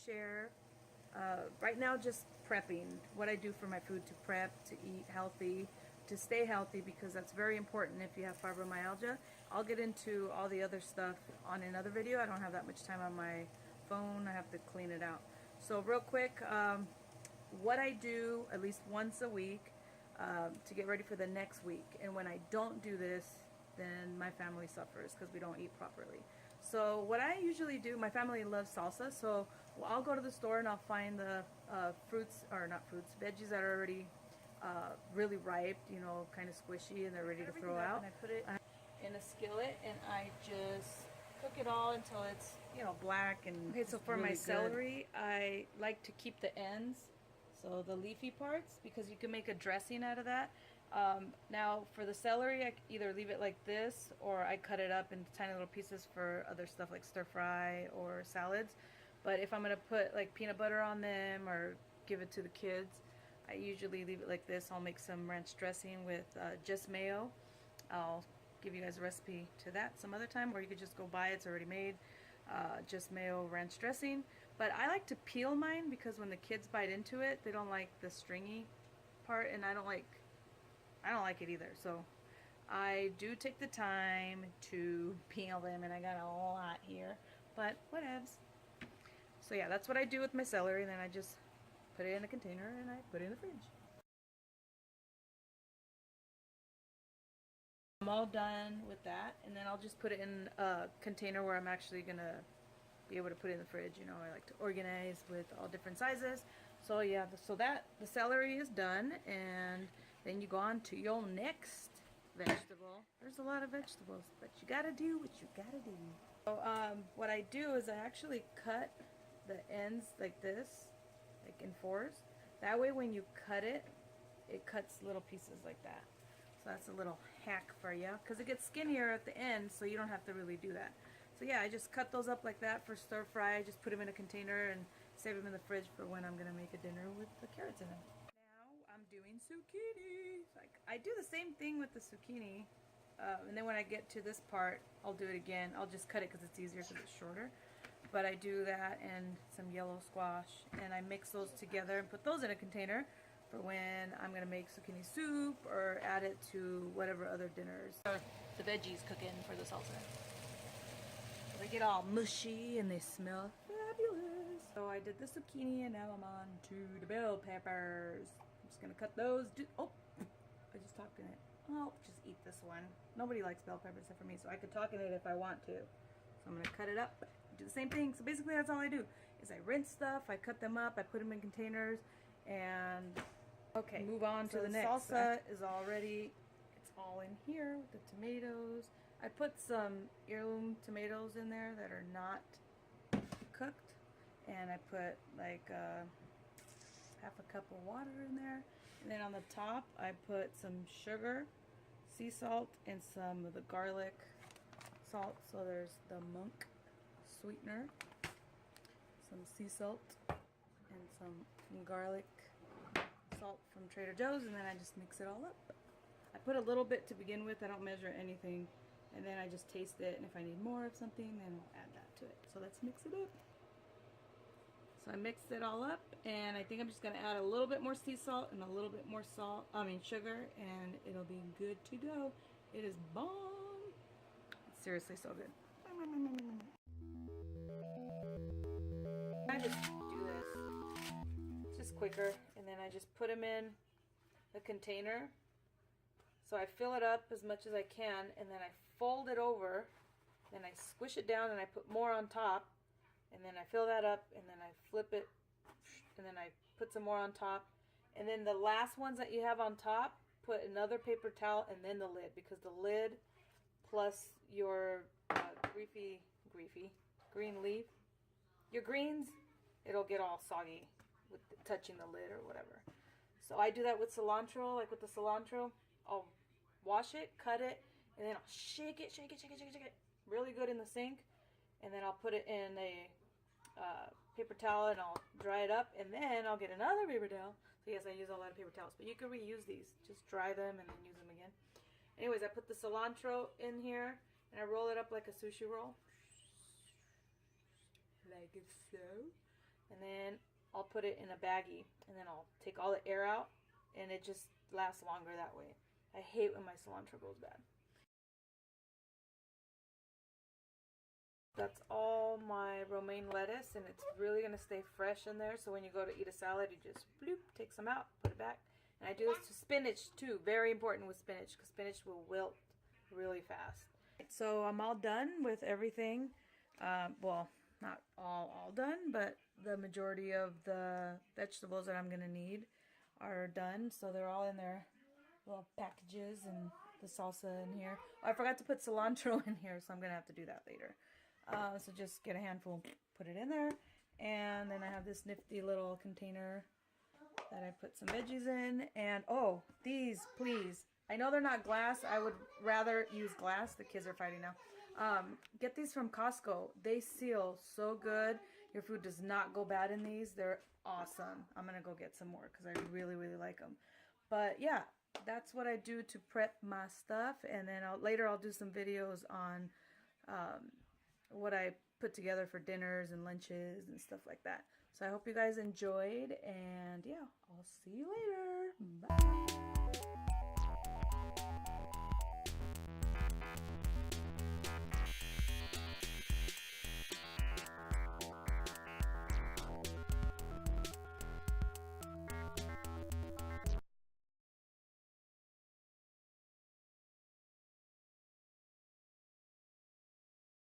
share right now just prepping, what I do for my food to prep, to eat healthy, to stay healthy, because that's very important if you have fibromyalgia. I'll get into all the other stuff on another video. I don't have that much time on my phone. I have to clean it out. So real quick, what I do at least once a week to get ready for the next week. And when I don't do this, then my family suffers because we don't eat properly. So what I usually do, my family loves salsa, so I'll go to the store and I'll find the fruits, or not fruits, veggies that are already really ripe, you know, kind of squishy, and they're ready to throw out. And I put it in a skillet and I just cook it all until it's, you know, black and okay. So for really my celery, I like to keep the ends, so the leafy parts, because you can make a dressing out of that. Now for the celery, I either leave it like this or I cut it up into tiny little pieces for other stuff like stir fry or salads. But if I'm going to put like peanut butter on them or give it to the kids, I usually leave it like this. I'll make some ranch dressing with just mayo. I'll give you guys a recipe to that some other time, or you could just go buy it. It's already made. Just mayo ranch dressing. But I like to peel mine because when the kids bite into it, they don't like the stringy part, and I don't like it either. So I do take the time to peel them, and I got a lot here, but whatevs. So yeah, that's what I do with my celery, and then I just put it in a container and I put it in the fridge. I'm all done with that, and then I'll just put it in a container where I'm actually gonna be able to put it in the fridge. You know, I like to organize with all different sizes. So yeah, so that the celery is done, and then you go on to your next vegetable. There's a lot of vegetables, but you gotta do what you gotta do. So what I do is I actually cut the ends like this, like in fours. That way when you cut it, it cuts little pieces like that. So that's a little hack for you, because it gets skinnier at the end, so you don't have to really do that. So yeah, I just cut those up like that for stir fry. I just put them in a container and save them in the fridge for when I'm going to make a dinner with the carrots in them. Now I'm doing zucchini. Like, I do the same thing with the zucchini. And then when I get to this part, I'll do it again. I'll just cut it because it's easier because it's shorter. But I do that and some yellow squash. And I mix those together and put those in a container for when I'm going to make zucchini soup or add it to whatever other dinners. Or the veggies cooking for the salsa. They get all mushy and they smell fabulous. So I did the zucchini and now I'm on to the bell peppers. I'm just going to cut those. Oh, I just talked in it. I'll just eat this one. Nobody likes bell peppers except for me, so I could talk in it if I want to. So I'm going to cut it up, do the same thing. So basically that's all I do, is I rinse stuff, I cut them up, I put them in containers, and okay, move on to the next. Salsa is already, it's all in here with the tomatoes. I put some heirloom tomatoes in there that are not cooked, and I put like half a cup of water in there, and then on the top I put some sugar, sea salt, and some of the garlic salt. So there's the Monk sweetener, some sea salt, and some garlic salt from Trader Joe's, and then I just mix it all up. I put a little bit to begin with. I don't measure anything, and then I just taste it, and if I need more of something, then I'll add that to it. So let's mix it up. So I mixed it all up, and I think I'm just going to add a little bit more sea salt and a little bit more sugar, and it'll be good to go. It is bomb. It's seriously so good. I just do this. It's just quicker, and then I just put them in the container. So I fill it up as much as I can, and then I fold it over, then I squish it down, and I put more on top, and then I fill that up, and then I flip it, and then I put some more on top, and then the last ones that you have on top, put another paper towel and then the lid, because the lid plus your green leaf, your greens, it'll get all soggy with touching the lid or whatever. So I do that with cilantro. Like with the cilantro, I'll wash it, cut it, and then I'll shake it really good in the sink, and then I'll put it in a paper towel and I'll dry it up, and then I'll get another paper towel. So yes, I use a lot of paper towels, but you can reuse these. Just dry them and then use them again. Anyways, I put the cilantro in here and I roll it up like a sushi roll, like so. and then I'll put it in a baggie, and then I'll take all the air out, and it just lasts longer that way. I hate when my cilantro goes bad. That's all my romaine lettuce, and it's really going to stay fresh in there, so when you go to eat a salad, you just bloop, take some out, put it back. And I do this to spinach too, very important with spinach, because spinach will wilt really fast. So I'm all done with everything. Well, not all done, but the majority of the vegetables that I'm going to need are done, so they're all in their little packages, and the salsa in here. Oh, I forgot to put cilantro in here, so I'm going to have to do that later. So just get a handful, put it in there, and then I have this nifty little container that I put some veggies in. And oh, these, please, I know they're not glass. I would rather use glass. The kids are fighting now. Get these from Costco. They seal so good. Your food does not go bad in these. They're awesome. I'm gonna go get some more because I really like them. But yeah, that's what I do to prep my stuff, and then later I'll do some videos on what I put together for dinners and lunches and stuff like that. So I hope you guys enjoyed, and yeah, I'll see you later. Bye.